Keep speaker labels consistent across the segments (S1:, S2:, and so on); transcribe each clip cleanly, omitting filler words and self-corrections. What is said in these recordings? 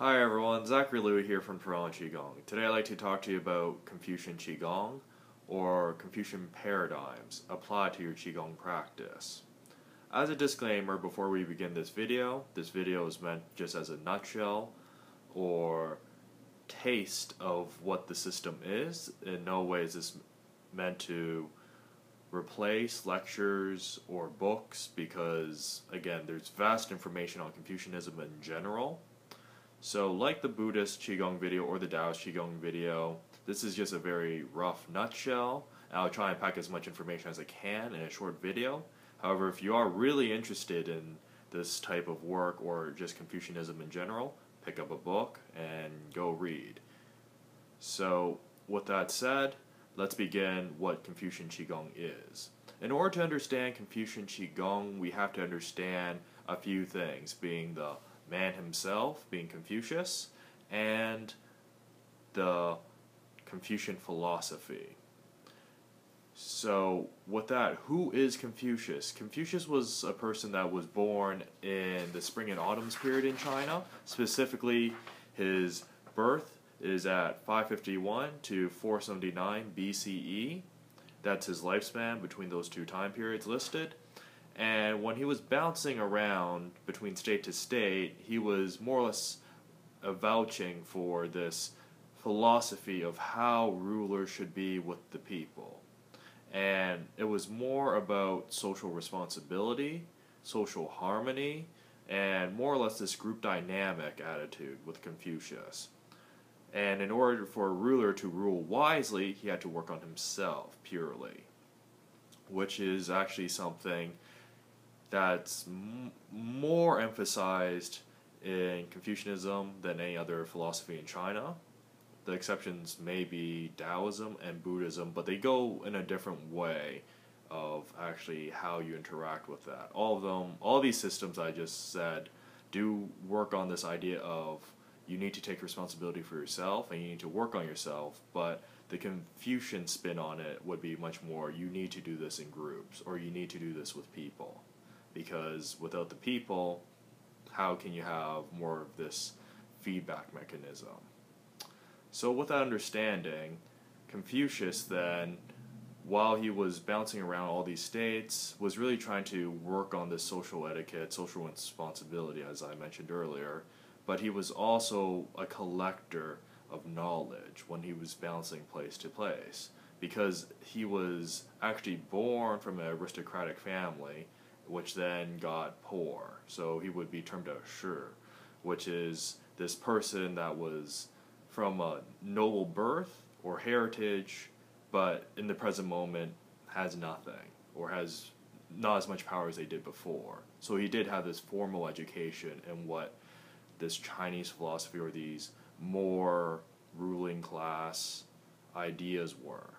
S1: Hi everyone, Zachary Lui here from Confucian Qigong. Today I'd like to talk to you about Confucian Qigong, or Confucian paradigms applied to your Qigong practice. As a disclaimer before we begin this video is meant just as a nutshell or taste of what the system is. In no way is this meant to replace lectures or books because, again, there's vast information on Confucianism in general. So like the Buddhist Qigong video or the Taoist Qigong video, this is just a very rough nutshell. I'll try and pack as much information as I can in a short video. However, if you are really interested in this type of work or just Confucianism in general, pick up a book and go read. So with that said, let's begin what Confucian Qigong is. In order to understand Confucian Qigong, we have to understand a few things, being the man himself, being Confucius, and the Confucian philosophy. So with that, who is Confucius? Confucius was a person that was born in the spring and autumns period in China. Specifically, his birth is at 551 to 479 BCE. That's his lifespan between those two time periods listed. And when he was bouncing around between state to state, he was more or less vouching for this philosophy of how rulers should be with the people. And it was more about social responsibility, social harmony, and more or less this group dynamic attitude with Confucius. And in order for a ruler to rule wisely, he had to work on himself purely, which is actually something that's more emphasized in Confucianism than any other philosophy in China. The exceptions may be Taoism and Buddhism, but they go in a different way of actually how you interact with that. All these systems I just said do work on this idea of you need to take responsibility for yourself and you need to work on yourself, but the Confucian spin on it would be much more you need to do this in groups or you need to do this with people. Because without the people, how can you have more of this feedback mechanism? So with that understanding, Confucius then, while he was bouncing around all these states, was really trying to work on this social etiquette, social responsibility, as I mentioned earlier, but he was also a collector of knowledge when he was bouncing place to place, because he was actually born from an aristocratic family, which then got poor. So he would be termed a shi, which is this person that was from a noble birth or heritage, but in the present moment has nothing, or has not as much power as they did before. So he did have this formal education in what this Chinese philosophy or these more ruling class ideas were.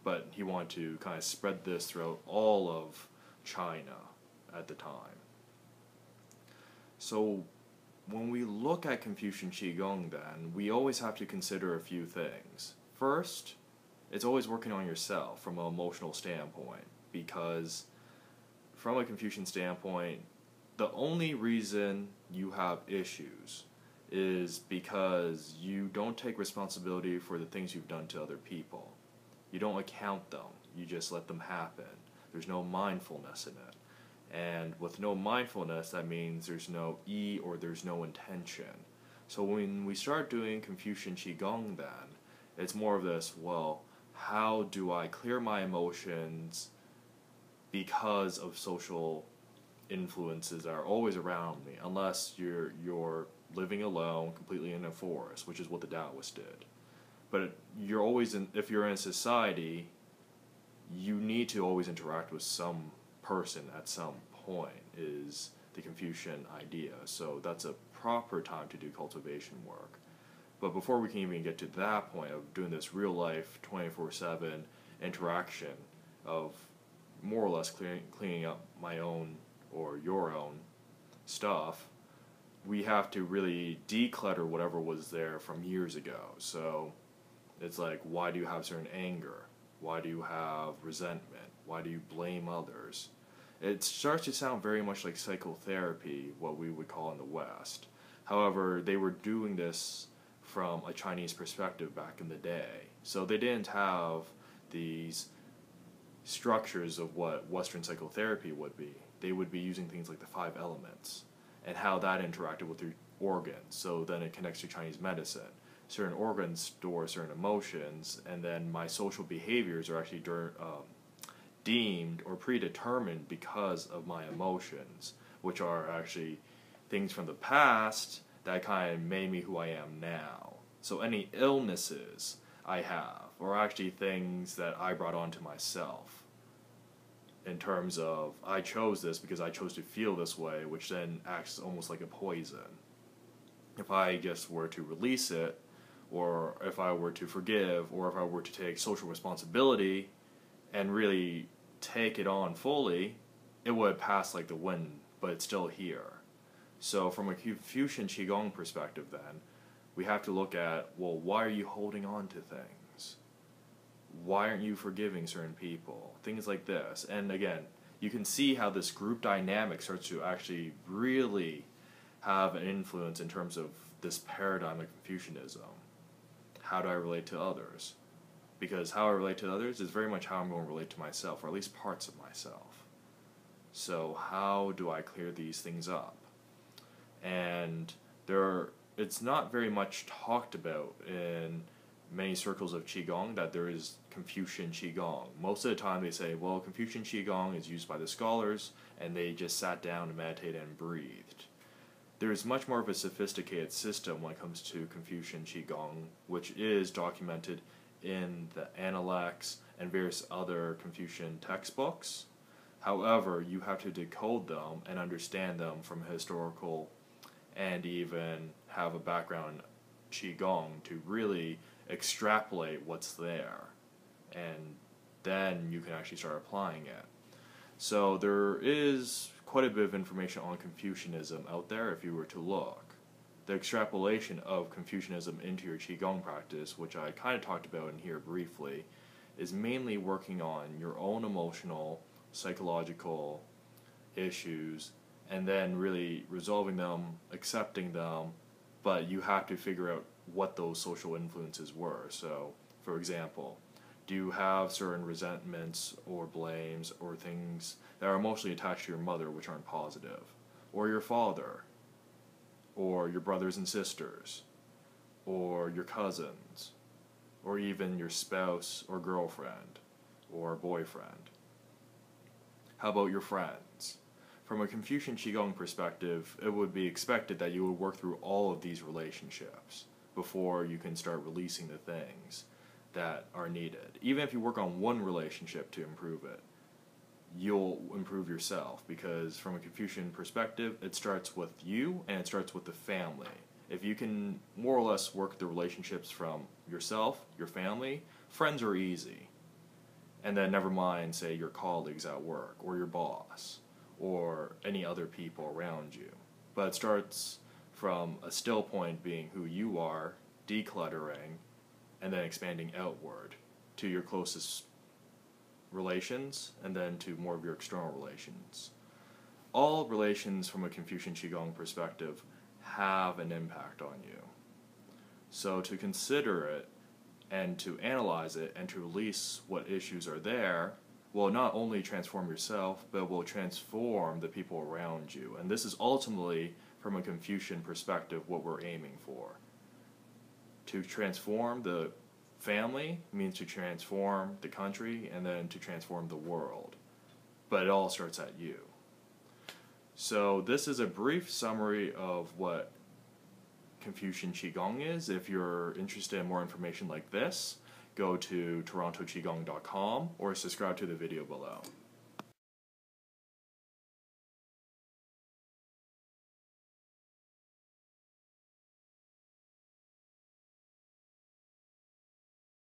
S1: But he wanted to kind of spread this throughout all of China at the time. So when we look at Confucian Qigong then, we always have to consider a few things. First, it's always working on yourself from an emotional standpoint, because from a Confucian standpoint, the only reason you have issues is because you don't take responsibility for the things you've done to other people. You don't account them, you just let them happen. There's no mindfulness in it. And with no mindfulness, that means there's no or there's no intention. So when we start doing Confucian Qigong then, it's more of this, well, how do I clear my emotions because of social influences that are always around me, unless you're living alone, completely in a forest, which is what the Taoists did. But you're always if you're in a society, you need to always interact with some person at some point, is the Confucian idea. So that's a proper time to do cultivation work. But before we can even get to that point of doing this real life 24/7 interaction of more or less cleaning up my own or your own stuff, we have to really declutter whatever was there from years ago. So it's like, why do you have certain anger? Why do you have resentment? Why do you blame others? It starts to sound very much like psychotherapy, what we would call in the West. However, they were doing this from a Chinese perspective back in the day. So they didn't have these structures of what Western psychotherapy would be. They would be using things like the 5 elements and how that interacted with your organs. So then it connects to Chinese medicine. Certain organs store certain emotions, and then my social behaviors are actually deemed or predetermined because of my emotions, which are actually things from the past that kind of made me who I am now. So any illnesses I have are actually things that I brought onto myself, in terms of I chose this because I chose to feel this way, which then acts almost like a poison. If I just were to release it, or if I were to forgive, or if I were to take social responsibility and really take it on fully, it would pass like the wind, but it's still here. So from a Confucian Qigong perspective then, we have to look at, well, why are you holding on to things? Why aren't you forgiving certain people? Things like this. And again, you can see how this group dynamic starts to actually really have an influence in terms of this paradigm of Confucianism. How do I relate to others? Because how I relate to others is very much how I'm going to relate to myself, or at least parts of myself. So how do I clear these things up? And it's not very much talked about in many circles of Qigong that there is Confucian Qigong. Most of the time they say, well, Confucian Qigong is used by the scholars, and they just sat down and meditated and breathed. There is much more of a sophisticated system when it comes to Confucian Qigong, which is documented in the Analects and various other Confucian textbooks. However, you have to decode them and understand them from historical and even have a background in Qigong to really extrapolate what's there. And then you can actually start applying it. So there is quite a bit of information on Confucianism out there if you were to look. The extrapolation of Confucianism into your Qigong practice, which I kind of talked about in here briefly, is mainly working on your own emotional, psychological issues, and then really resolving them, accepting them, but you have to figure out what those social influences were. So, for example, do you have certain resentments or blames or things that are emotionally attached to your mother which aren't positive? Or your father? Or your brothers and sisters? Or your cousins? Or even your spouse or girlfriend or boyfriend? How about your friends? From a Confucian Qigong perspective, it would be expected that you would work through all of these relationships before you can start releasing the things that are needed. Even if you work on one relationship to improve it, you'll improve yourself, because from a Confucian perspective, it starts with you and it starts with the family. If you can more or less work the relationships from yourself, your family, friends are easy. And then never mind, say, your colleagues at work or your boss or any other people around you. But it starts from a still point being who you are, decluttering, and then expanding outward to your closest relations, and then to more of your external relations. All relations from a Confucian Qigong perspective have an impact on you. So to consider it, and to analyze it, and to release what issues are there, will not only transform yourself, but will transform the people around you. And this is ultimately, from a Confucian perspective, what we're aiming for. To transform the family means to transform the country, and then to transform the world. But it all starts at you. So this is a brief summary of what Confucian Qigong is. If you're interested in more information like this, go to torontoqigong.com or subscribe to the video below.